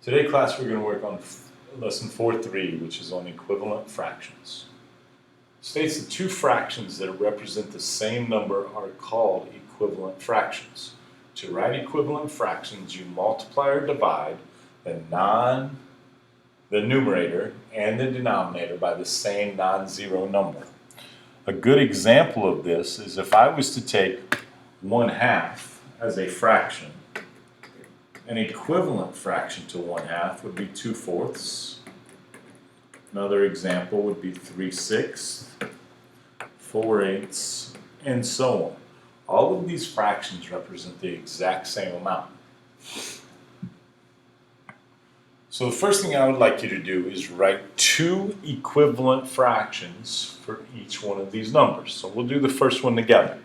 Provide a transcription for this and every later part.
Today, class, we're going to work on lesson 4.3, which is on equivalent fractions. It states that two fractions that represent the same number are called equivalent fractions. To write equivalent fractions, you multiply or divide the numerator and the denominator by the same non-zero number. A good example of this is if I was to take 1/2 as a fraction. An equivalent fraction to 1/2 would be 2/4. Another example would be 3/6, 4/8, and so on. All of these fractions represent the exact same amount. So the first thing I would like you to do is write two equivalent fractions for each one of these numbers. So we'll do the first one together.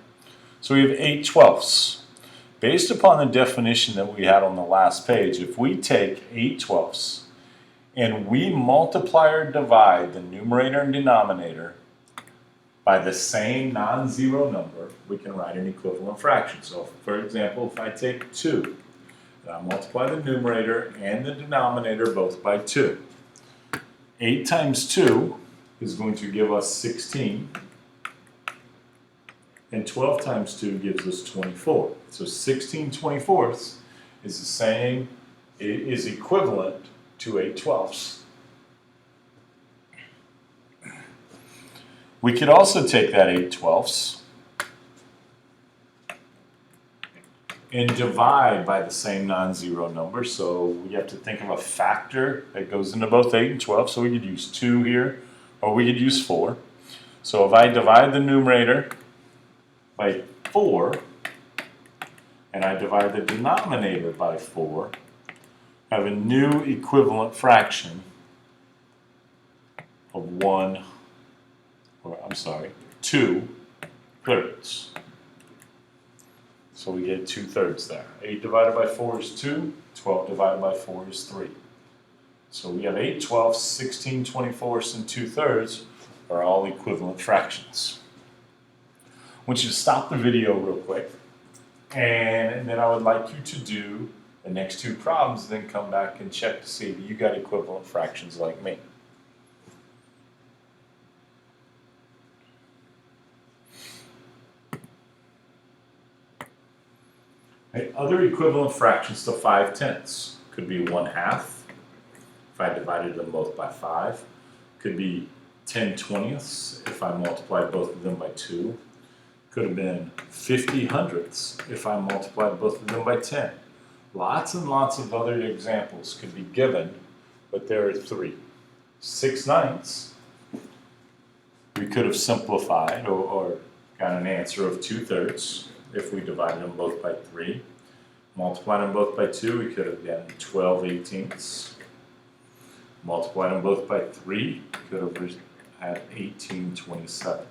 So we have 8/12. Based upon the definition that we had on the last page, if we take 8/12 and we multiply or divide the numerator and denominator by the same non-zero number, we can write an equivalent fraction. So for example, if I take 2, and I multiply the numerator and the denominator both by 2, 8 times 2 is going to give us 16. And 12 times 2 gives us 24. So 16/24 is the same, is equivalent to 8/12. We could also take that 8/12 and divide by the same non-zero number. So we have to think of a factor that goes into both 8 and 12. So we could use 2 here, or we could use 4. So if I divide the numerator by 4, and I divide the denominator by 4, I have a new equivalent fraction of 2/3. So we get 2/3 there. 8 divided by 4 is 2, 12 divided by 4 is 3. So we have 8/12, 16/24, and 2/3 are all equivalent fractions. I want you to stop the video real quick, and then I would like you to do the next two problems, then come back and check to see if you got equivalent fractions like me. Okay, other equivalent fractions to 5/10 could be 1/2 if I divided them both by 5. Could be 10/20 if I multiplied both of them by 2. Could have been 50/100 if I multiplied both of them by 10. Lots and lots of other examples could be given, but there are 3. 6/9 we could have simplified or got an answer of 2/3 if we divided them both by 3. Multiplied them both by 2, we could have gotten 12/18. Multiplied them both by 3, could have had 18/27.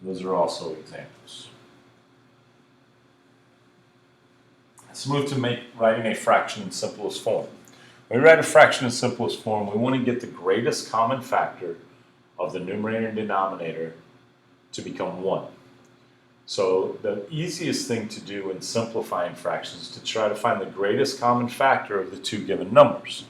Those are also examples. Let's move to writing a fraction in simplest form. When we write a fraction in simplest form, we want to get the greatest common factor of the numerator and denominator to become 1. So the easiest thing to do in simplifying fractions is to try to find the greatest common factor of the two given numbers.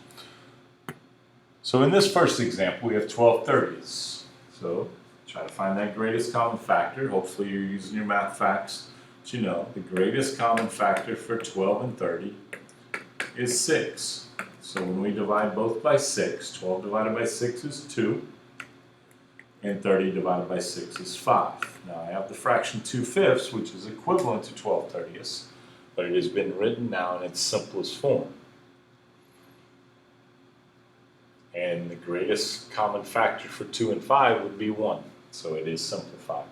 So in this first example, we have 12/30. So try to find that greatest common factor. Hopefully you're using your math facts. But you know, the greatest common factor for 12 and 30 is 6. So when we divide both by 6, 12 divided by 6 is 2, and 30 divided by 6 is 5. Now I have the fraction 2/5, which is equivalent to 12/30, but it has been written now in its simplest form. And the greatest common factor for 2 and 5 would be 1. So it is simplified.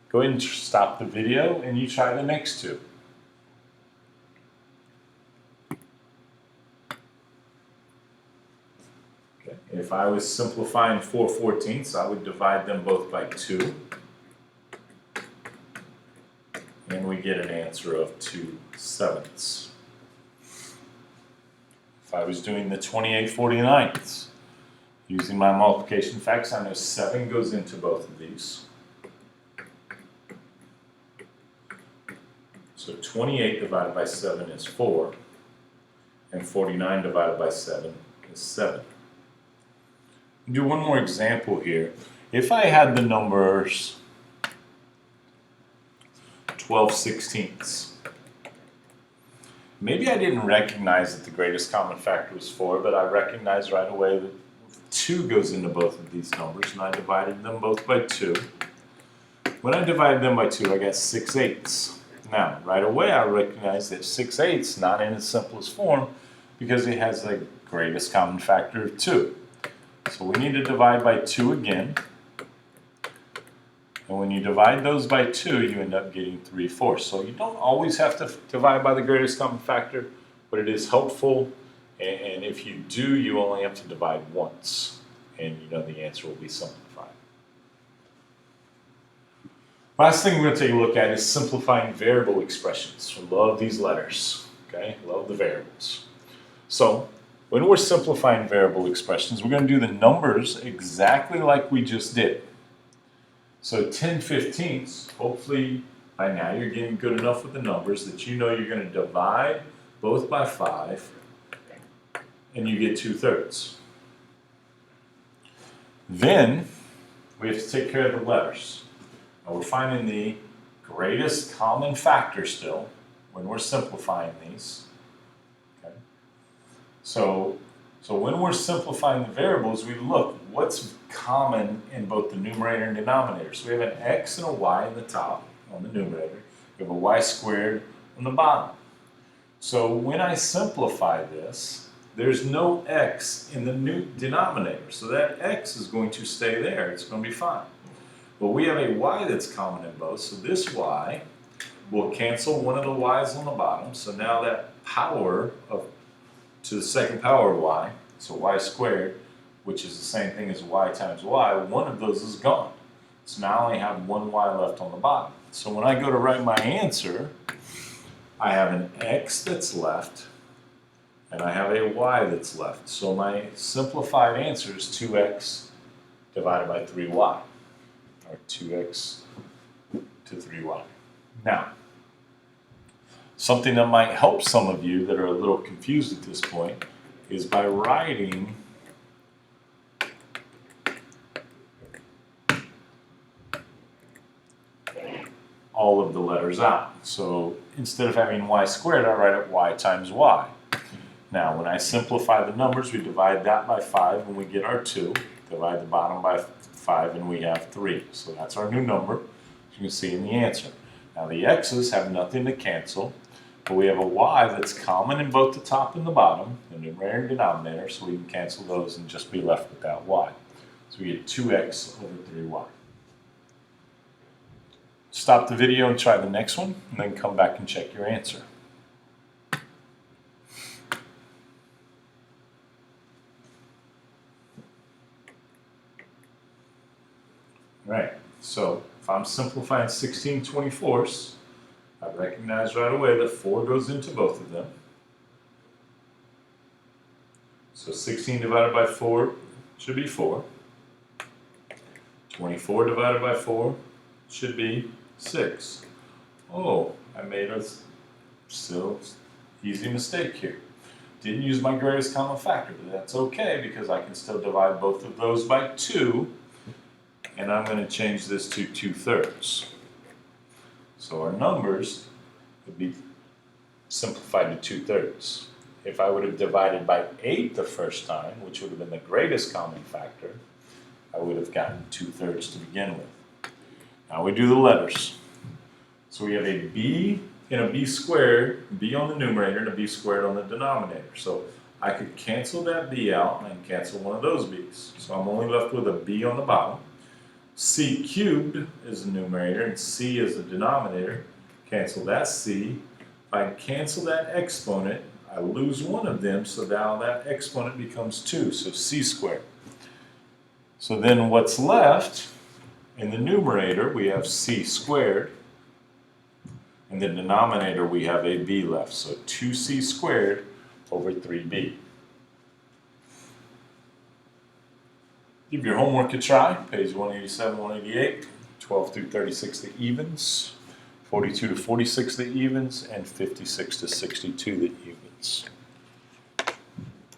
Go ahead and stop the video and you try the next two. Okay. If I was simplifying 4/14, I would divide them both by 2. And we get an answer of 2/7. If I was doing the 28/49, using my multiplication facts, I know 7 goes into both of these. So 28 divided by 7 is 4. And 49 divided by 7 is 7. Do one more example here. If I had the numbers 12/16, maybe I didn't recognize that the greatest common factor was 4, but I recognized right away that 2 goes into both of these numbers, and I divided them both by 2. When I divided them by 2, I got 6/8. Now, right away I recognize that 6/8 is not in its simplest form because it has the greatest common factor of 2. So we need to divide by 2 again. And when you divide those by 2, you end up getting 3/4. So you don't always have to divide by the greatest common factor, but it is helpful. And if you do, you only have to divide once. And you know the answer will be simplified. Last thing we're going to take a look at is simplifying variable expressions. I love these letters. Okay, love the variables. So when we're simplifying variable expressions, we're going to do the numbers exactly like we just did. So 10/15, hopefully by now you're getting good enough with the numbers that you know you're going to divide both by 5 and you get 2/3. Then we have to take care of the letters. Now we're finding the greatest common factor still when we're simplifying these. Okay. So when we're simplifying the variables, we look what's common in both the numerator and denominator. So we have an x and a y in the top on the numerator. We have a y squared on the bottom. So when I simplify this, there's no x in the new denominator. So that x is going to stay there. It's going to be fine. Well, we have a y that's common in both. So this y will cancel one of the y's on the bottom. So now that power to the second power of y, so y squared, which is the same thing as y times y, one of those is gone. So now I only have one y left on the bottom. So when I go to write my answer, I have an x that's left, and I have a y that's left. So my simplified answer is 2x divided by 3y, or 2x to 3y. Now, something that might help some of you that are a little confused at this point is by writing all of the letters out. So instead of having y squared, I write it y times y. Now, when I simplify the numbers, we divide that by 5 and we get our 2. Divide the bottom by 5 and we have 3. So that's our new number, as you can see in the answer. Now the x's have nothing to cancel, but we have a y that's common in both the top and the bottom, the numerator and denominator, so we can cancel those and just be left with that y. So we get 2x over 3y. Stop the video and try the next one, and then come back and check your answer. Right, so if I'm simplifying 16/24, I recognize right away that 4 goes into both of them. So 16 divided by 4 should be 4. 24 divided by 4 should be 6. Oh, I made a still easy mistake here. Didn't use my greatest common factor, but that's okay because I can still divide both of those by 2. And I'm going to change this to 2/3. So our numbers would be simplified to 2/3. If I would have divided by 8 the first time, which would have been the greatest common factor, I would have gotten 2/3 to begin with. Now we do the letters. So we have a b and a b squared, b on the numerator and a b squared on the denominator. So I could cancel that b out and cancel one of those b's. So I'm only left with a b on the bottom. C cubed is the numerator and c is the denominator. Cancel that c. If I cancel that exponent, I lose one of them, so now that exponent becomes 2, so c squared. So then what's left in the numerator, we have c squared. In the denominator, we have a b left, so 2c squared over 3b. Give your homework a try, page 187, 188, 12 through 36 the evens, 42 to 46 the evens, and 56 to 62 the evens.